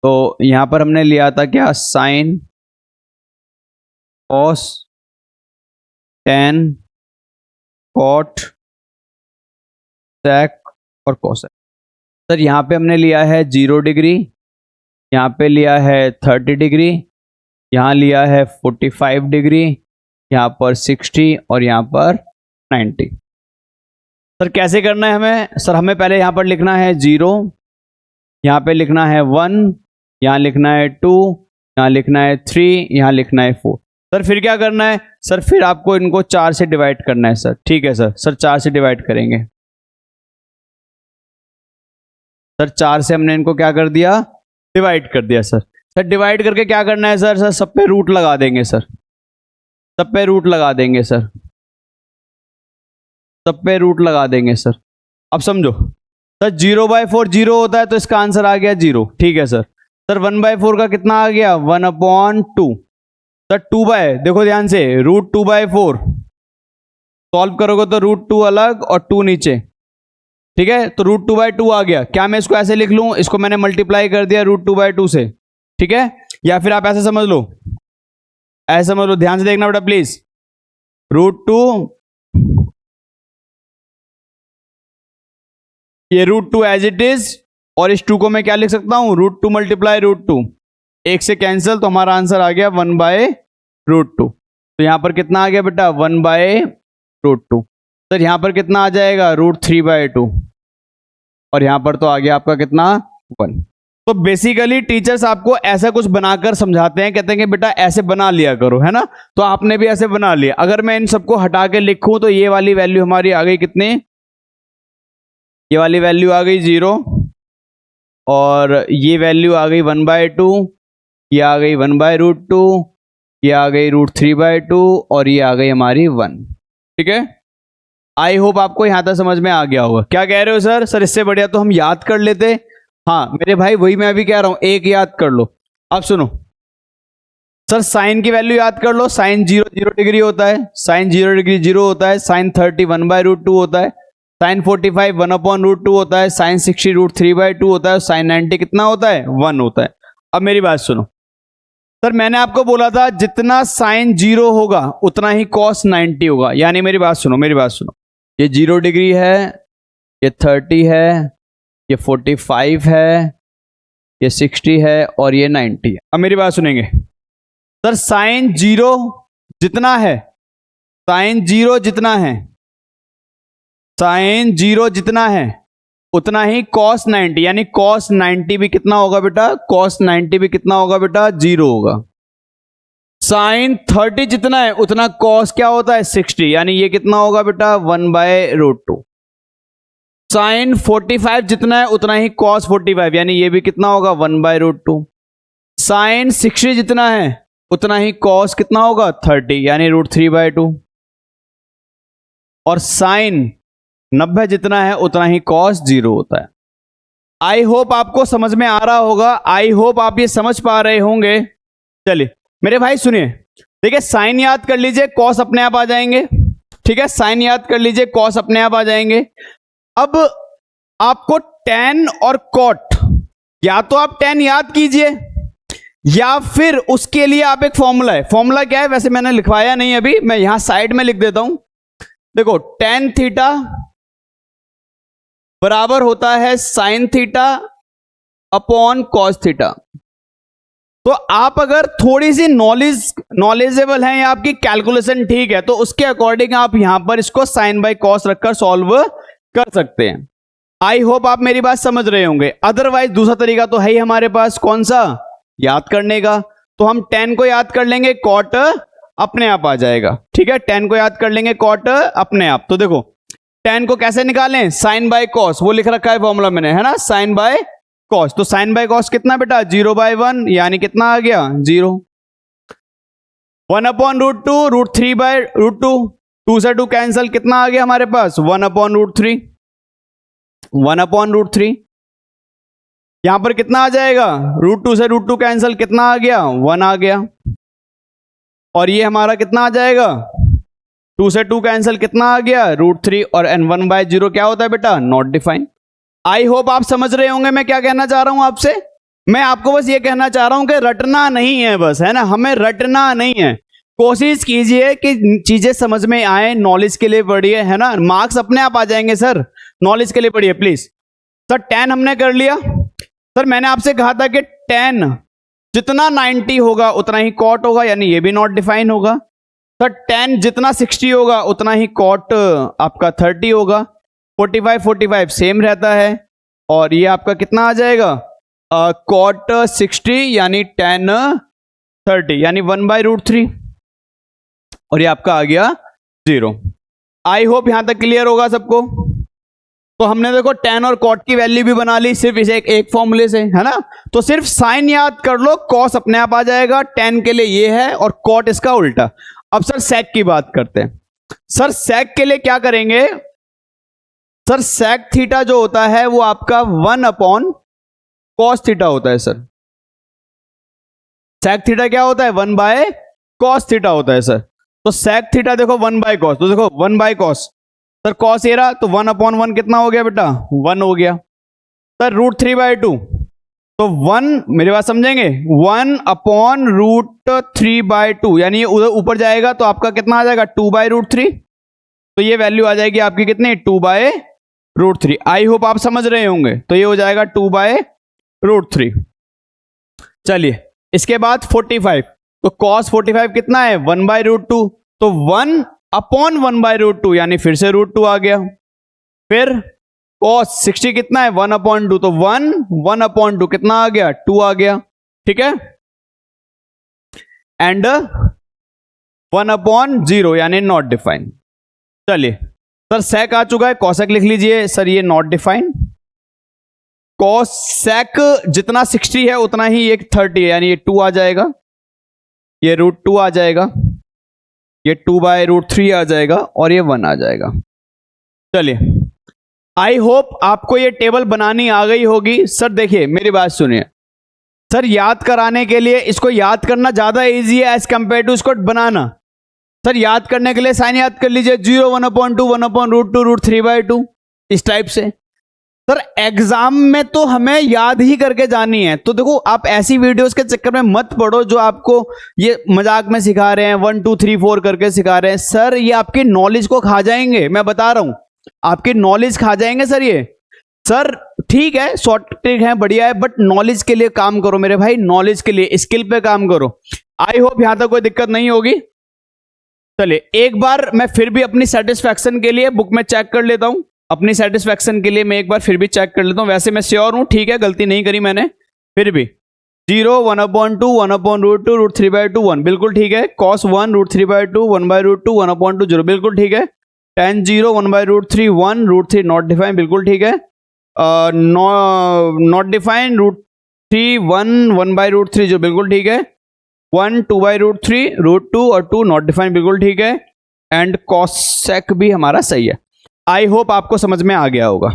तो यहां पर हमने लिया था क्या, साइन, कॉस, टेन, कॉट, सेक और कोसेक। सर यहाँ पे हमने लिया है 0 डिग्री, यहाँ पे लिया है 30 डिग्री, यहाँ लिया है 45 डिग्री, यहाँ पर 60 और यहाँ पर 90। सर कैसे करना है हमें? सर हमें पहले यहाँ पर लिखना है 0, यहाँ पे लिखना है 1, यहाँ लिखना है 2, यहाँ लिखना है 3, यहाँ लिखना है 4। सर फिर क्या करना है? सर फिर आपको इनको 4 से डिवाइड करना है सर। ठीक है सर। सर 4 से डिवाइड करेंगे। सर 4 से हमने इनको क्या कर दिया, डिवाइड कर दिया सर। सर डिवाइड करके क्या करना है सर? सर सब पे रूट लगा देंगे सर, सब पे रूट लगा देंगे सर, सब पे रूट लगा देंगे सर। अब समझो सर 0/4 0 होता है तो इसका आंसर आ गया 0। ठीक है सर। सर 1/4 का कितना आ गया, 1/2। सर 2 देखो ध्यान से, √2/4 सॉल्व करोगे तो √2 अलग और 2 नीचे। ठीक है, तो √2/2 आ गया। क्या मैं इसको ऐसे लिख लूं, इसको मैंने मल्टीप्लाई कर दिया √2/2 से। ठीक है, या फिर आप ऐसे समझ लो, ऐसे समझ लो, ध्यान से देखना बेटा प्लीज। √2, ये √2 एज इट इज, और इस 2 को मैं क्या लिख सकता हूं, √2 मल्टीप्लाई √2, 1 से कैंसिल, तो हमारा आंसर आ गया 1/√2। तो यहां पर कितना आ गया बेटा, 1/√2। सर यहां पर कितना आ जाएगा, √3/2, और यहां पर तो आ गया आपका कितना, 1। तो बेसिकली टीचर्स आपको ऐसा कुछ बनाकर समझाते हैं, कहते हैं कि बेटा ऐसे बना लिया करो, है ना। तो आपने भी ऐसे बना लिया। अगर मैं इन सबको हटा के लिखूं तो ये वाली वैल्यू हमारी आ गई कितनी, ये वाली वैल्यू आ गई 0, और ये वैल्यू आ गई 1/2, ये आ गई 1/√2, ये आ गई √3/2, और ये आ गई हमारी 1। ठीक है, आई होप आपको यहां तक समझ में आ गया होगा। क्या कह रहे हो सर? सर इससे बढ़िया तो हम याद कर लेते। हाँ मेरे भाई, वही मैं भी कह रहा हूं, एक याद कर लो। अब सुनो सर, साइन की वैल्यू याद कर लो। साइन 0 डिग्री होता है, साइन 0 डिग्री 0 होता है, साइन 30 1/√2 होता है, साइन 45 1/√2 होता है, साइन 60 √3/2 होता है, साइन 90 कितना होता है, 1 होता है। अब मेरी बात सुनो सर, मैंने आपको बोला था जितना साइन 0 होगा उतना ही कॉस 90 होगा। यानी मेरी बात सुनो, मेरी बात सुनो, ये 0 डिग्री है, ये 30 है, ये 45 है, ये 60 है, और ये 90 है। अब मेरी बात सुनेंगे सर, साइन 0 जितना है, साइन 0 जितना है, साइन 0 जितना है उतना ही कॉस 90, यानी कॉस 90 भी कितना होगा बेटा, कॉस 90 भी कितना होगा बेटा, 0 होगा। साइन 30 जितना है उतना कॉस क्या होता है, 60, यानी ये कितना होगा बेटा, 1/√2। साइन 45 जितना है उतना ही कॉस 45, यानी ये भी कितना होगा, 1/√2। साइन 60 जितना है उतना ही कॉस कितना होगा, 30, यानी √3/2। और साइन 90 जितना है उतना ही कॉस 0 होता है। आई होप आपको समझ में आ रहा होगा, आई होप आप ये समझ पा रहे होंगे। चलिए मेरे भाई सुनिए, देखिए साइन याद कर लीजिए, कॉस अपने आप आ जाएंगे। ठीक है, साइन याद कर लीजिए, कॉस अपने आप आ जाएंगे। अब आपको टैन और कॉट, या तो आप टैन याद कीजिए या फिर उसके लिए आप एक फॉर्मूला है। फॉर्मूला क्या है, वैसे मैंने लिखवाया नहीं अभी, मैं यहां साइड में लिख देता हूं। देखो टैन थीटा बराबर होता है sine theta upon cos theta. तो आप अगर थोड़ी सी नॉलेजेबल हैं या आपकी कैलकुलेशन ठीक है तो उसके अकॉर्डिंग आप यहां पर इसको साइन बाय कॉस रखकर सॉल्व कर सकते हैं। आई होप आप मेरी बात समझ रहे होंगे। अदरवाइज दूसरा तरीका तो है ही हमारे पास, कौन सा, याद करने का। तो हम टेन को याद कर लेंगे, कॉट अपने आप आ जाएगा। ठीक है, टेन को याद कर लेंगे, कॉट अपने आप। तो देखो टेन को कैसे निकालें, साइन बाय कॉस, वो लिख रखा है फॉर्मूला मैंने, है ना, साइन बाय कॉस। तो साइन बाय कॉस कितना बेटा, 0/1, यानी कितना आ गया, 0। 1/√2, √3/√2, 2 से 2 कैंसिल, कितना आ गया हमारे पास, 1/√3, 1/√3। यहां पर कितना आ जाएगा, √2 से √2 कैंसिल, कितना आ गया, 1 आ गया। और ये हमारा कितना आ जाएगा, 2 से 2 कैंसिल, कितना आ गया, √3, और n1/0 क्या होता है बेटा, नॉट डिफाइंड। आई होप आप समझ रहे होंगे मैं क्या कहना चाह रहा हूं आपसे। मैं आपको बस ये कहना चाह रहा हूं कि रटना नहीं है बस, है ना, हमें रटना नहीं है। कोशिश कीजिए कि चीजें समझ में आए, नॉलेज के लिए पढ़िए, है ना, मार्क्स अपने आप आ जाएंगे सर, नॉलेज के लिए पढ़िए प्लीज। सर tan हमने कर लिया। सर मैंने आपसे कहा था कि tan जितना 90 होगा उतना ही cot होगा, यानी ये भी नॉट डिफाइन होगा। सर tan जितना 60 होगा उतना ही cot आपका 30 होगा। 45 सेम रहता है, और ये आपका कितना आ जाएगा, cot 60 यानी tan 30 यानी 1/√3, और ये आपका आ गया 0। आई होप यहां तक क्लियर होगा सबको। तो हमने देखो tan और cot की वैल्यू भी बना ली सिर्फ इसे एक फॉर्मूले से, है ना। तो सिर्फ साइन याद कर लो, cos अपने आप आ जाएगा, tan के लिए ये है और cot इसका उल्टा। अब सर sec की बात करते हैं। सर sec के लिए क्या करेंगे, सर sec थीटा जो होता है वो आपका 1/cos थीटा होता है। सर sec थीटा क्या होता है, 1/cos थीटा होता है। सर तो sec थीटा देखो 1/cos, तो देखो 1/cos, सर cos ए रहा तो 1/1 कितना हो गया बेटा, 1 हो गया। सर √3/2, तो 1, मेरी बात समझेंगे, 1/√3/2 यानी ये उधर ऊपर जाएगा तो आपका कितना आ जाएगा, 2/√3। तो ये वैल्यू आ जाएगी आपकी कितनी, 2/√3। आई होप आप समझ रहे होंगे। तो ये हो जाएगा 2/√3। चलिए इसके बाद 45, तो cos 45 कितना है, 1/√2, तो 1/1/√2 यानी फिर से √2 आ गया। फिर cos 60 कितना है, 1/2, तो 1/2 कितना आ गया, 2 आ गया, ठीक है। एंड 1/0 यानी नॉट डिफाइन। चलिए सर sec आ चुका है, cosec लिख लीजिए। सर ये नॉट डिफाइन, cosec जितना 60 है उतना ही ये 30 है, यानी ये 2 आ जाएगा, ये √2 आ जाएगा, ये 2/√3 आ जाएगा, और ये 1 आ जाएगा। चलिए आई होप आपको ये टेबल बनानी आ गई होगी। सर देखिए मेरी बात सुनिए, सर याद कराने के लिए इसको याद करना ज्यादा इजी है एज कंपेयर टू इसको बनाना। सर याद करने के लिए साइन याद कर लीजिए, 0, 1/2, 1/√2, √3/2, इस टाइप से। सर एग्जाम में तो हमें याद ही करके जानी है। तो देखो आप ऐसी वीडियोस के चक्कर में मत पड़ो जो आपको ये मजाक में सिखा रहे हैं, 1 2 3 4 करके सिखा रहे हैं। सर ये आपकी नॉलेज को खा जाएंगे, मैं बता रहा हूं, आपकी नॉलेज खा जाएंगे सर ये। सर ठीक है, शॉर्ट ट्रिक है, बढ़िया है, बट नॉलेज के लिए काम करो मेरे भाई, नॉलेज के लिए, स्किल पे काम करो। आई होप यहां तक कोई दिक्कत नहीं होगी। चलिए एक बार मैं फिर भी अपनी सेटिस्फैक्शन के लिए बुक में चेक कर लेता हूं, अपनी सेटिस्फैक्शन के लिए मैं एक बार फिर भी चेक कर लेता हूं। वैसे मैं श्योर हूं, ठीक है, गलती नहीं करी मैंने, फिर भी 0, 1/2, 1/√2, √3/2, 1 बिल्कुल ठीक है। cos 1, √3/2, 1/√2, 1/2, 0 बिल्कुल ठीक है। tan 0, 1/√3, 1, √3 नॉट डिफाइन बिल्कुल ठीक है। नॉट डिफाइन √3, 1, 1/√3 जो बिल्कुल ठीक है। 1, 2/√3, √2 और 2 नॉट डिफाइन बिल्कुल ठीक है। एंड cosec भी हमारा सही है। आई होप आपको समझ में आ गया होगा।